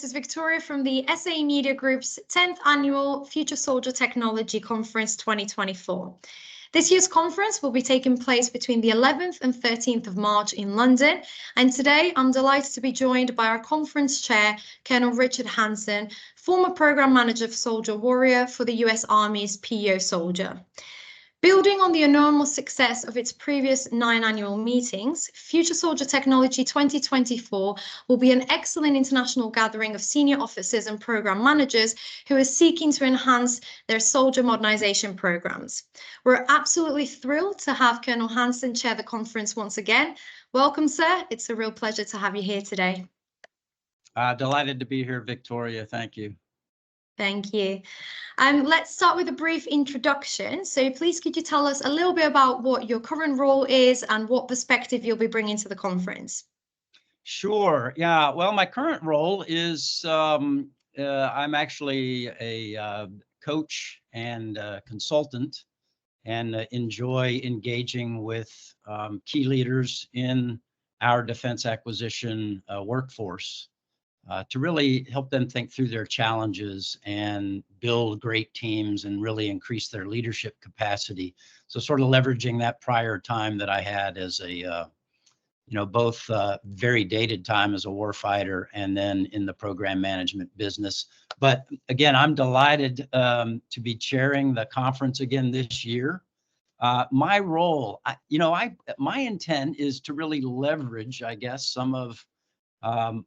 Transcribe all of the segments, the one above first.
This is Victoria from the SA Media Group's 10th Annual Future Soldier Technology Conference 2024. This year's conference will be taking place between the 11th and 13th of March in London, and today I'm delighted to be joined by our conference chair, Colonel Richard Hansen, former program manager for Soldier Warrior for the US Army's PEO Soldier. Building on the enormous success of its previous 9 annual meetings, Future Soldier Technology 2024 will be an excellent international gathering of senior officers and program managers who are seeking to enhance their soldier modernization programs. We're absolutely thrilled to have Colonel Hansen chair the conference once again. Welcome, sir. It's a real pleasure to have you here today. Delighted to be here, Victoria. Thank you. Thank you. Let's start with a brief introduction. So please could you tell us a little bit about what your current role is and what perspective you'll be bringing to the conference? Sure. Yeah. Well, my current role is I'm actually a coach and consultant, and enjoy engaging with key leaders in our defense acquisition workforce. To really help them think through their challenges and build great teams and really increase their leadership capacity. So sort of leveraging that prior time that I had as a, both very dated time as a warfighter and then in the program management business. But again, I'm delighted to be chairing the conference again this year. My role, my intent is to really leverage, I guess, some of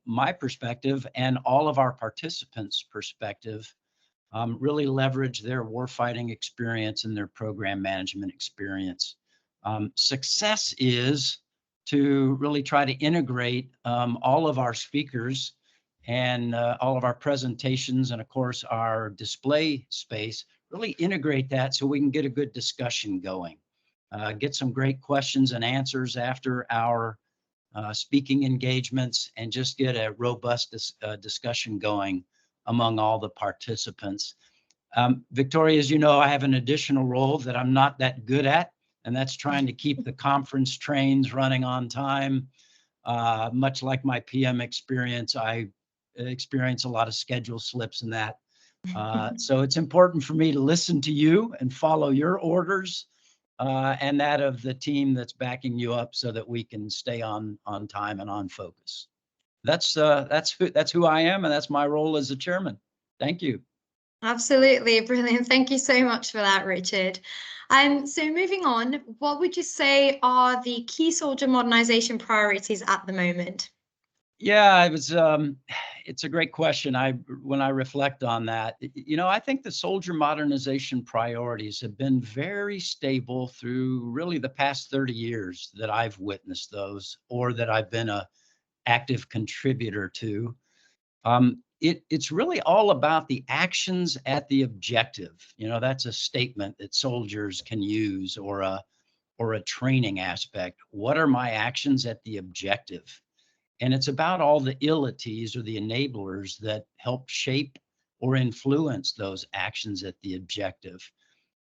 my perspective and all of our participants' perspective, really leverage their warfighting experience and their program management experience. Success is to really try to integrate all of our speakers and all of our presentations and, of course, our display space, really integrate that so we can get a good discussion going, get some great questions and answers after our speaking engagements, and just get a robust discussion going among all the participants. Victoria, as you know, I have an additional role that I'm not that good at, and that's trying to keep the conference trains running on time. Much like my PM experience, I experience a lot of schedule slips and that. So it's important for me to listen to you and follow your orders, and that of the team that's backing you up, so that we can stay on time and on focus. That's who I am, and that's my role as a chairman. Thank you. Absolutely, brilliant. Thank you so much for that, Richard. So moving on, what would you say are the key soldier modernization priorities at the moment? Yeah, it's a great question. When I reflect on that, I think the soldier modernization priorities have been very stable through really the past 30 years that I've witnessed those, or that I've been a active contributor to. It's really all about the actions at the objective. That's a statement that soldiers can use, or a training aspect. What are my actions at the objective? And it's about all the ilities or the enablers that help shape or influence those actions at the objective.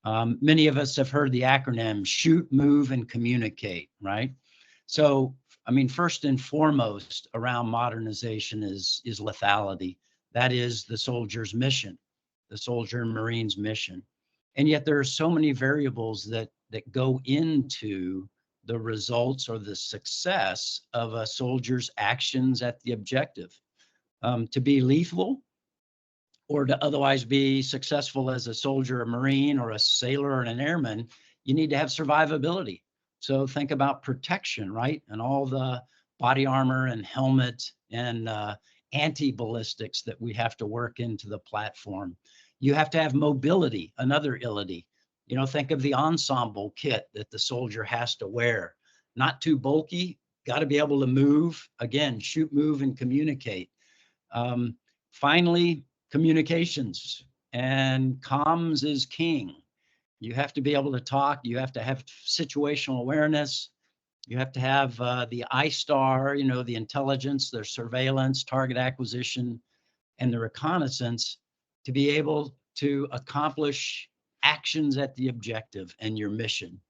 Many of us have heard the acronym shoot, move, and communicate, right? So, first and foremost around modernization is lethality. That is the soldier's mission, the soldier and Marine's mission. And yet there are so many variables that go into the results or the success of a soldier's actions at the objective. To be lethal, or to otherwise be successful as a soldier, a Marine, or a sailor, or an airman, you need to have survivability. So think about protection, right? And all the body armor and helmet and anti-ballistics that we have to work into the platform. You have to have mobility, another ility. Think of the ensemble kit that the soldier has to wear. Not too bulky, got to be able to move. Again, shoot, move, and communicate. Finally, communications, and comms is king. You have to be able to talk. You have to have situational awareness. You have to have the ISTAR, the intelligence, the surveillance, target acquisition, and the reconnaissance to be able to accomplish actions at the objective and your mission.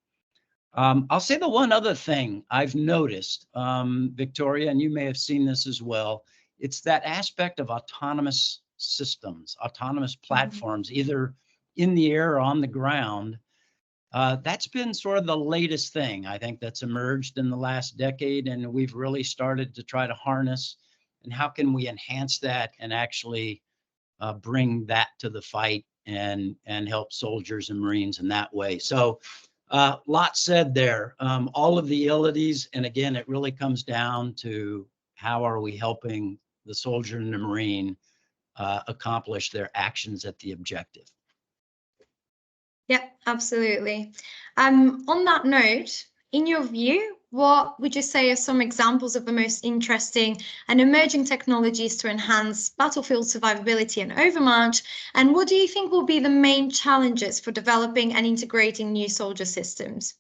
I'll say the one other thing I've noticed, Victoria, and you may have seen this as well, it's that aspect of autonomous systems, autonomous platforms, either in the air or on the ground. That's been sort of the latest thing, I think, that's emerged in the last decade, and we've really started to try to harness. And how can we enhance that and actually bring that to the fight and help soldiers and Marines in that way? So, lot said there. All of the abilities, and again, it really comes down to how are we helping the soldier and the Marine accomplish their actions at the objective. Yeah, absolutely. On that note, in your view, what would you say are some examples of the most interesting and emerging technologies to enhance battlefield survivability and overmatch? And what do you think will be the main challenges for developing and integrating new soldier systems?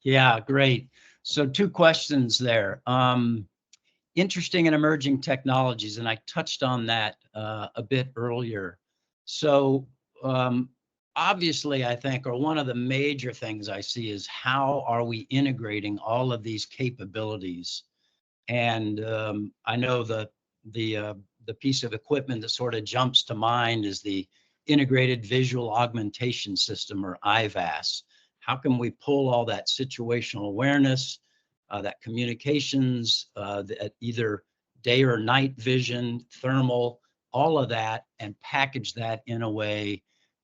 Yeah, great. So 2 questions there. Interesting and emerging technologies, and I touched on that a bit earlier. So obviously, I think, or one of the major things I see is how are we integrating all of these capabilities? And I know the piece of equipment that sort of jumps to mind is the Integrated Visual Augmentation System, or IVAS. How can we pull all that situational awareness, that communications, that either day or night vision, thermal, all of that, and package that in a way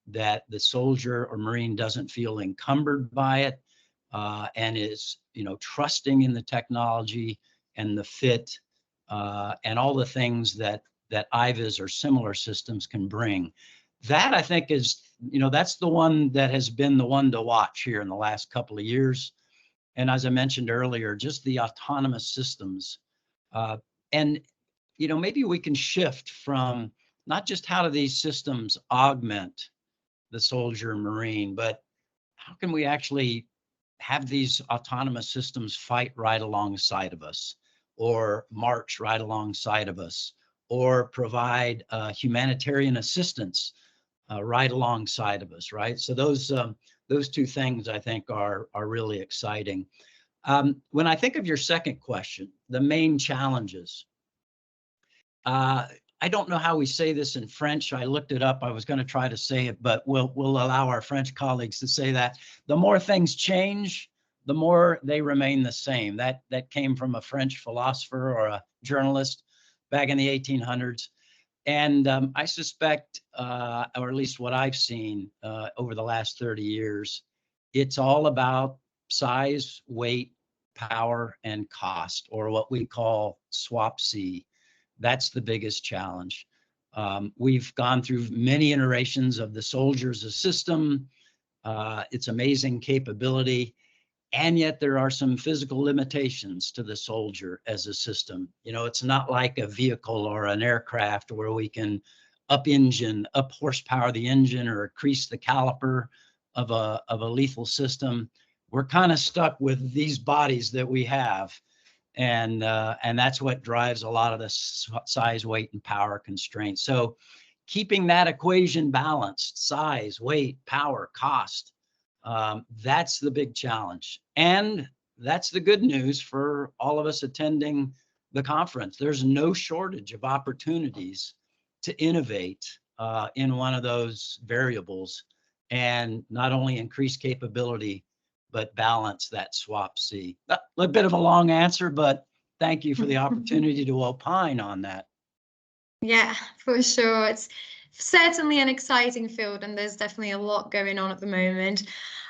that the soldier or Marine doesn't feel encumbered by it, and is, trusting in the technology and the fit, and all the things that IVAS or similar systems can bring. That, I think, is, that's the one that has been the one to watch here in the last couple of years. And as I mentioned earlier, just the autonomous systems. And, maybe we can shift from not just how do these systems augment the soldier and Marine, but how can we actually have these autonomous systems fight right alongside of us, or march right alongside of us, or provide humanitarian assistance right alongside of us, right? So those 2 things, I think, are really exciting. When I think of your second question, the main challenges, I don't know how we say this in French. I looked it up. I was going to try to say it, but we'll allow our French colleagues to say that. The more things change, the more they remain the same. That came from a French philosopher or a journalist back in the 1800s. And I suspect, or at least what I've seen over the last 30 years, it's all about size, weight, power, and cost, or what we call SWaP-C. That's the biggest challenge. We've gone through many iterations of the soldier as a system, its amazing capability, and yet there are some physical limitations to the soldier as a system. It's not like a vehicle or an aircraft where we can up horsepower the engine, or increase the caliper of a lethal system. We're kind of stuck with these bodies that we have. And that's what drives a lot of the size, weight, and power constraints. So keeping that equation balanced, size, weight, power, cost, that's the big challenge. And that's the good news for all of us attending the conference. There's no shortage of opportunities to innovate in one of those variables, and not only increase capability, but balance that SWaP-C. A bit of a long answer, but thank you for the opportunity to opine on that. Yeah, for sure. It's certainly an exciting field, and there's definitely a lot going on at the moment.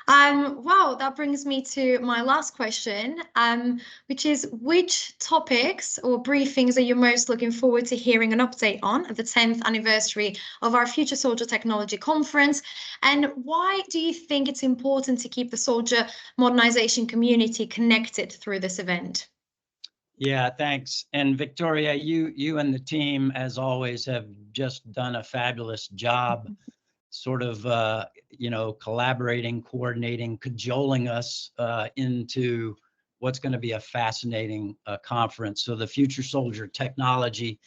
Wow, that brings me to my last question, which is, which topics or briefings are you most looking forward to hearing an update on at the 10th anniversary of our Future Soldier Technology Conference? And why do you think it's important to keep the soldier modernization community connected through this event? Yeah, thanks. And Victoria, you and the team, as always, have just done a fabulous job, sort of, collaborating, coordinating, cajoling us into what's going to be a fascinating conference. So the Future Soldier Technology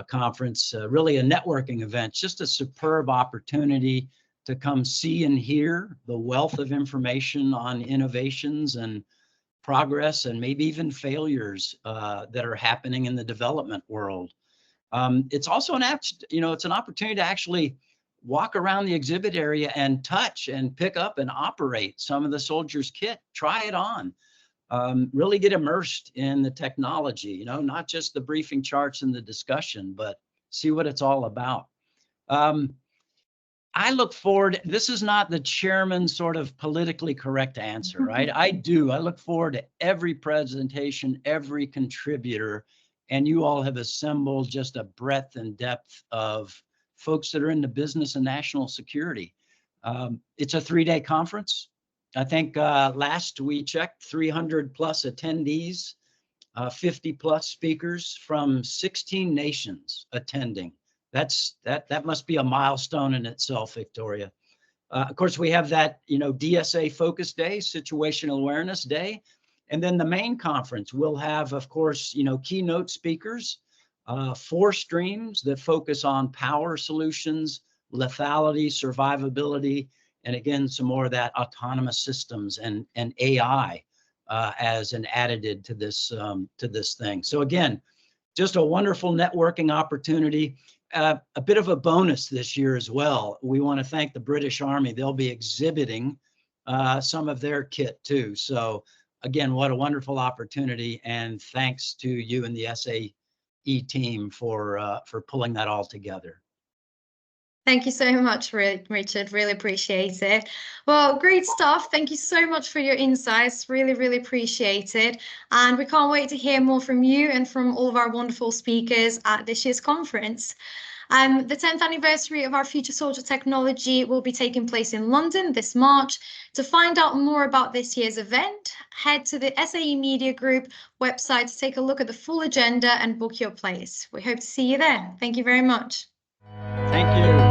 Conference, really a networking event, just a superb opportunity to come see and hear the wealth of information on innovations and progress and maybe even failures that are happening in the development world. It's also it's an opportunity to actually walk around the exhibit area and touch and pick up and operate some of the soldiers' kit, try it on, really get immersed in the technology, not just the briefing charts and the discussion, but see what it's all about. I look forward, this is not the chairman's sort of politically correct answer, right? I look forward to every presentation, every contributor, and you all have assembled just a breadth and depth of folks that are in the business and national security. It's a 3-day conference. I think last we checked 300 plus attendees, 50 plus speakers from 16 nations attending. That must be a milestone in itself, Victoria. Of course, we have that, DSA Focus Day, Situational Awareness Day. And then the main conference will have, of course, keynote speakers, 4 streams that focus on power solutions, lethality, survivability, and again, some more of that autonomous systems and AI as an additive to this thing. So again, just a wonderful networking opportunity. A bit of a bonus this year as well. We want to thank the British Army. They'll be exhibiting some of their kit too. So again, what a wonderful opportunity, and thanks to you and the SAE team for pulling that all together. Thank you so much, Richard. Really appreciate it. Well, great stuff. Thank you so much for your insights. Really, really appreciate it. And we can't wait to hear more from you and from all of our wonderful speakers at this year's conference. The 10th anniversary of our Future Soldier technology will be taking place in London this March. To find out more about this year's event, head to the SAE Media Group website to take a look at the full agenda and book your place. We hope to see you there. Thank you very much. Thank you.